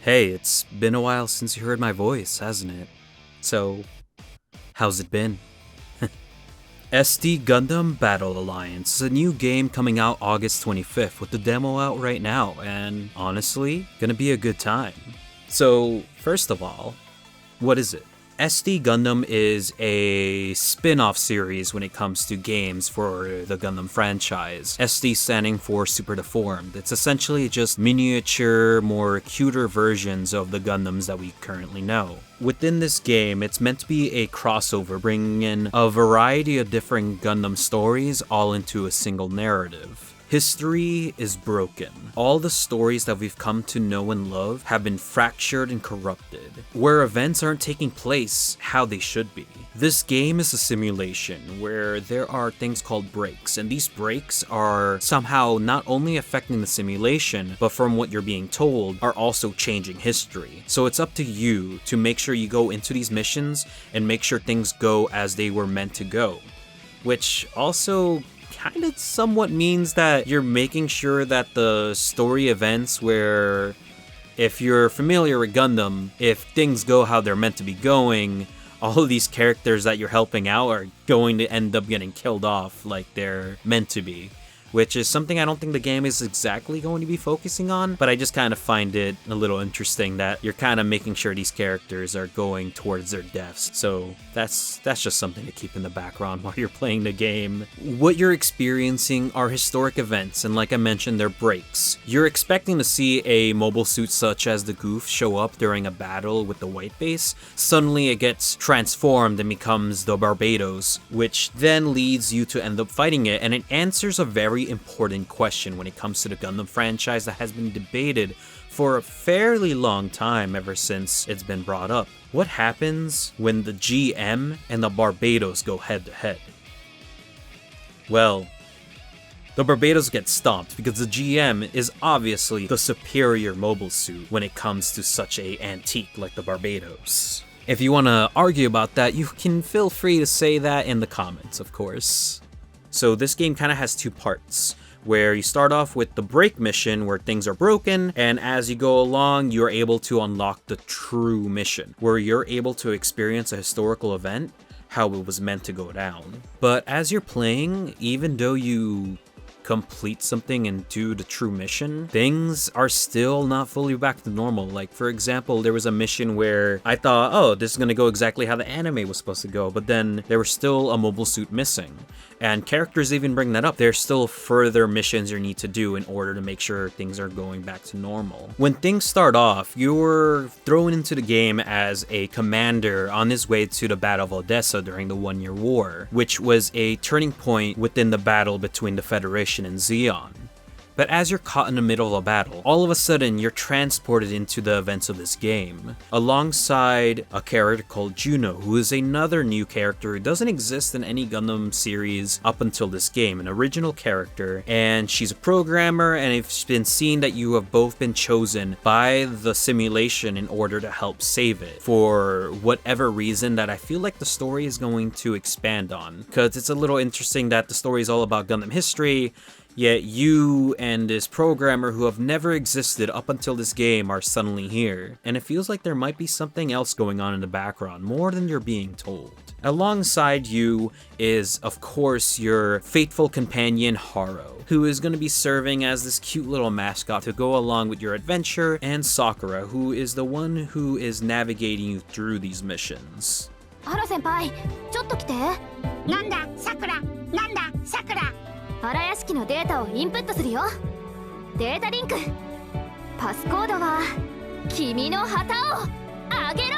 Hey, it's been a while since you heard my voice, hasn't it? So, how's it been? SD Gundam Battle Alliance is a new game coming out August 25th with the demo out right now, and honestly, gonna be a good time. So, first of all, what is it? SD Gundam is a spin-off series when it comes to games for the Gundam franchise. SD standing for Super Deformed. It's essentially just miniature, more cuter versions of the Gundams that we currently know. Within this game, it's meant to be a crossover, bringing in a variety of different Gundam stories all into a single narrative. History is broken. All the stories that we've come to know and love have been fractured and corrupted, where events aren't taking place how they should be. This game is a simulation where there are things called breaks, and these breaks are somehow not only affecting the simulation, but from what you're being told, are also changing history. So it's up to you to make sure you go into these missions and make sure things go as they were meant to go, which also kind of somewhat means that you're making sure that the story events where, if you're familiar with Gundam, if things go how they're meant to be going, all of these characters that you're helping out are going to end up getting killed off like they're meant to be. Which is something I don't think the game is exactly going to be focusing on, but I just kind of find it a little interesting that you're kind of making sure these characters are going towards their deaths. So that's just something to keep in the background while you're playing the game. What you're experiencing are historic events, and like I mentioned, they're breaks. You're expecting to see a mobile suit such as the Goof show up during a battle with the white base. Suddenly it gets transformed and becomes the Barbados, which then leads you to end up fighting it, and it answers a very important question when it comes to the Gundam franchise that has been debated for a fairly long time ever since it's been brought up. What happens when the GM and the Barbados go head to head? Well, the Barbados gets stomped because the GM is obviously the superior mobile suit when it comes to such a antique like the Barbados. If you want to argue about that, you can feel free to say that in the comments, of course. So this game kind of has two parts, where you start off with the break mission where things are broken, and as you go along, you're able to unlock the true mission, where you're able to experience a historical event, how it was meant to go down. But as you're playing, even though you complete something and do the true mission, things are still not fully back to normal. Like, for example, there was a mission where I thought, oh, this is gonna go exactly how the anime was supposed to go, but then there was still a mobile suit missing. And characters even bring that up. There's still further missions you need to do in order to make sure things are going back to normal. When things start off, you're thrown into the game as a commander on his way to the Battle of Odessa during the 1-year war, which was a turning point within the battle between the Federation and Zeon. But as you're caught in the middle of a battle, all of a sudden you're transported into the events of this game, alongside a character called Juno, who is another new character who doesn't exist in any Gundam series up until this game, an original character, and she's a programmer, and it's been seen that you have both been chosen by the simulation in order to help save it, for whatever reason that I feel like the story is going to expand on, because it's a little interesting that the story is all about Gundam history, yet you and this programmer who have never existed up until this game are suddenly here. And it feels like there might be something else going on in the background, more than you're being told. Alongside you is, of course, your faithful companion Haro, who is going to be serving as this cute little mascot to go along with your adventure, and Sakura, who is the one who is navigating you through these missions. Haro senpai, ちょっと来て。なんだ、さくら。なんだ、さくら。荒屋敷のデータをインプットするよ。データリンク。パスコードは君の旗をあげろ。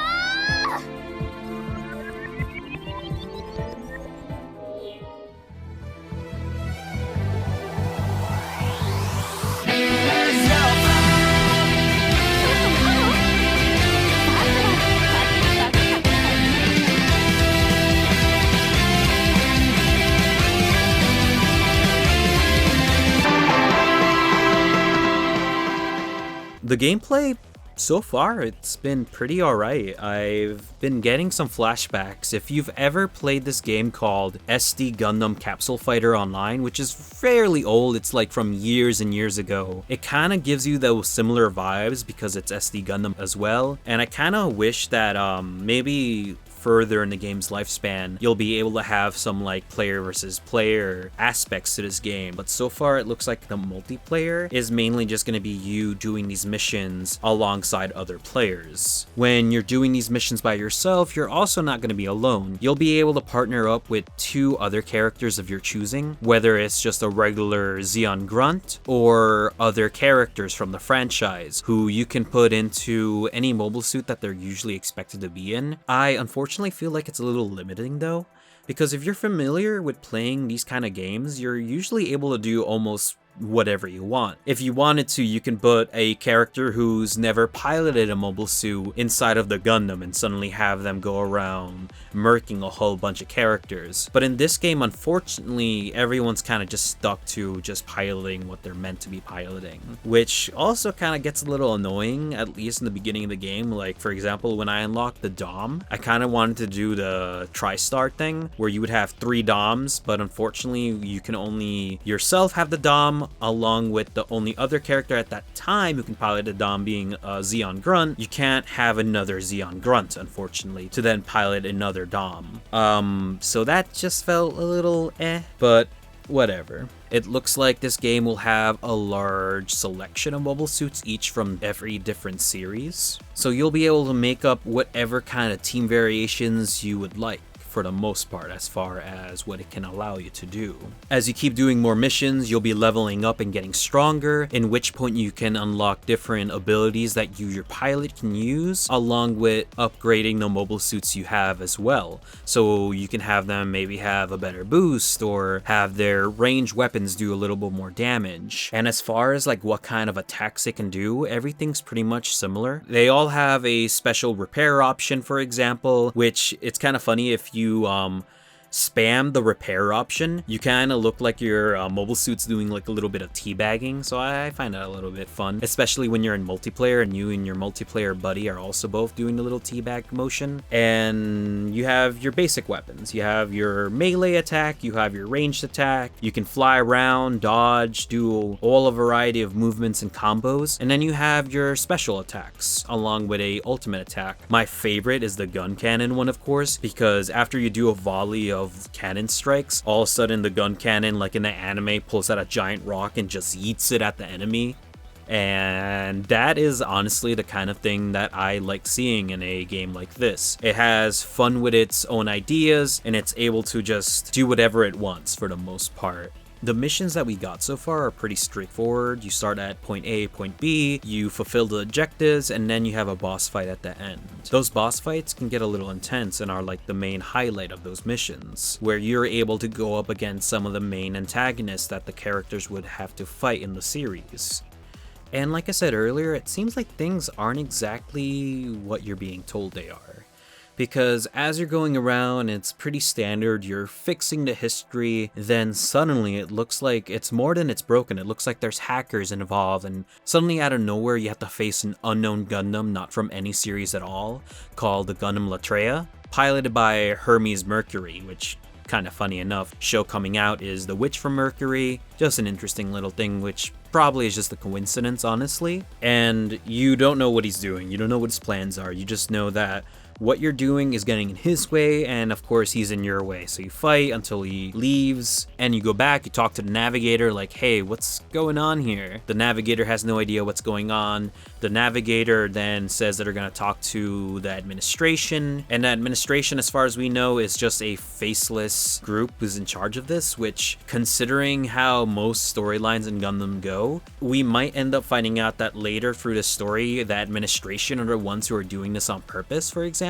The gameplay So far, it's been pretty alright. I've been getting some flashbacks. If you've ever played this game called SD Gundam Capsule Fighter Online, which is fairly old, it's like from years and years ago, it kind of gives you those similar vibes because it's SD Gundam as well. And I kind of wish that maybe further in the game's lifespan, you'll be able to have some like player versus player aspects to this game. But so far, it looks like the multiplayer is mainly just going to be you doing these missions alongside other players. When you're doing these missions by yourself, you're also not going to be alone. You'll be able to partner up with 2 other characters of your choosing, whether it's just a regular Zeon Grunt or other characters from the franchise who you can put into any mobile suit that they're usually expected to be in. I unfortunately feel like it's a little limiting though, because if you're familiar with playing these kind of games, you're usually able to do almost whatever you want. If you wanted to, you can put a character who's never piloted a mobile suit inside of the Gundam and suddenly have them go around murking a whole bunch of characters. But in this game, unfortunately, everyone's kind of just stuck to just piloting what they're meant to be piloting, which also kind of gets a little annoying, at least in the beginning of the game. Like, for example, when I unlocked the Dom, I kind of wanted to do the TriStar thing, where you would have 3 Doms, but unfortunately, you can only yourself have the Dom, along with the only other character at that time who can pilot the Dom being Zeon Grunt. You can't have another Zeon Grunt, unfortunately, to then pilot another Dom. So that just felt a little but whatever. It looks like this game will have a large selection of mobile suits, each from every different series. So you'll be able to make up whatever kind of team variations you would like, for the most part, as far as what it can allow you to do. As you keep doing more missions, you'll be leveling up and getting stronger, in which point you can unlock different abilities that you, your pilot, can use, along with upgrading the mobile suits you have as well. So you can have them maybe have a better boost or have their ranged weapons do a little bit more damage. And as far as like what kind of attacks they can do, everything's pretty much similar. They all have a special repair option, for example, which it's kind of funny if you spam the repair option, you kind of look like your mobile suit's doing like a little bit of teabagging, so I find that a little bit fun, especially when you're in multiplayer and you and your multiplayer buddy are also both doing the little teabag motion. And you have your basic weapons. You have your melee attack, you have your ranged attack, you can fly around, dodge, do all a variety of movements and combos, and then you have your special attacks along with a ultimate attack. My favorite is the gun cannon one, of course, because after you do a volley of cannon strikes, all of a sudden the gun cannon, like in the anime, pulls out a giant rock and just yeets it at the enemy. And that is honestly the kind of thing that I like seeing in a game like this. It has fun with its own ideas, and it's able to just do whatever it wants for the most part. The missions that we got so far are pretty straightforward. You start at point A, point B, you fulfill the objectives, and then you have a boss fight at the end. Those boss fights can get a little intense and are like the main highlight of those missions, where you're able to go up against some of the main antagonists that the characters would have to fight in the series. And like I said earlier, it seems like things aren't exactly what you're being told they are. Because as you're going around, it's pretty standard, you're fixing the history, then suddenly it looks like it's more than it's broken. It looks like there's hackers involved, and suddenly out of nowhere you have to face an unknown Gundam, not from any series at all, called the Gundam Latreia, piloted by Hermes Mercury, which, kind of funny enough, show coming out is The Witch from Mercury. Just an interesting little thing, which probably is just a coincidence, honestly. And you don't know what he's doing, you don't know what his plans are, you just know that what you're doing is getting in his way, and of course he's in your way. So you fight until he leaves, and you go back, you talk to the navigator like, hey, what's going on here? The navigator has no idea what's going on. The navigator then says that they're going to talk to the administration, and the administration, as far as we know, is just a faceless group who's in charge of this, which, considering how most storylines in Gundam go, we might end up finding out that later through the story, the administration are the ones who are doing this on purpose, for example.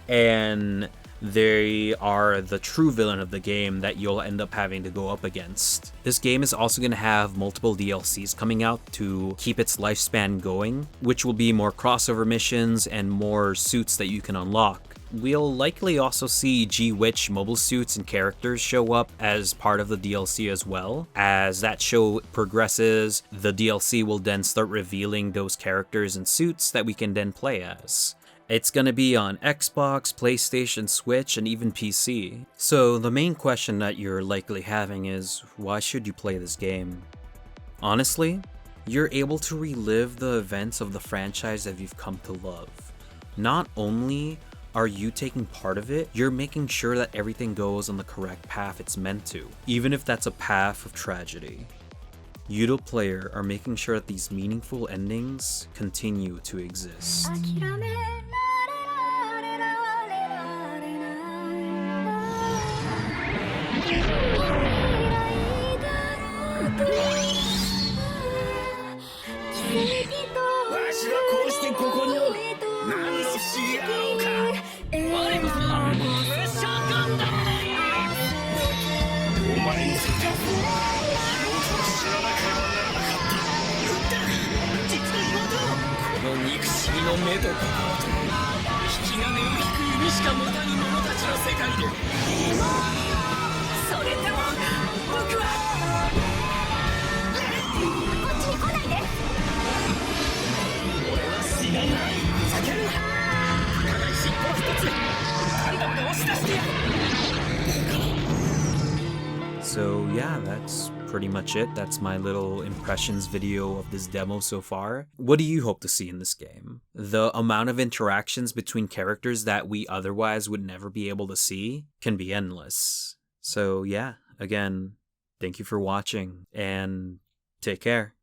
And they are the true villain of the game that you'll end up having to go up against. This game is also going to have multiple DLCs coming out to keep its lifespan going, which will be more crossover missions and more suits that you can unlock. we'll likely also see G-Witch mobile suits and characters show up as part of the DLC as well. As that show progresses, the DLC will then start revealing those characters and suits that we can then play as. It's gonna be on Xbox, PlayStation, Switch, and even PC. So the main question that you're likely having is, why should you play this game? Honestly, you're able to relive the events of the franchise that you've come to love. Not only are you taking part of it, you're making sure that everything goes on the correct path it's meant to, even if that's a path of tragedy. You, the player, are making sure that these meaningful endings continue to exist. So yeah, that's pretty much it. That's my little impressions video of this demo so far. What do you hope to see in this game? The amount of interactions between characters that we otherwise would never be able to see can be endless. So yeah, again, thank you for watching and take care.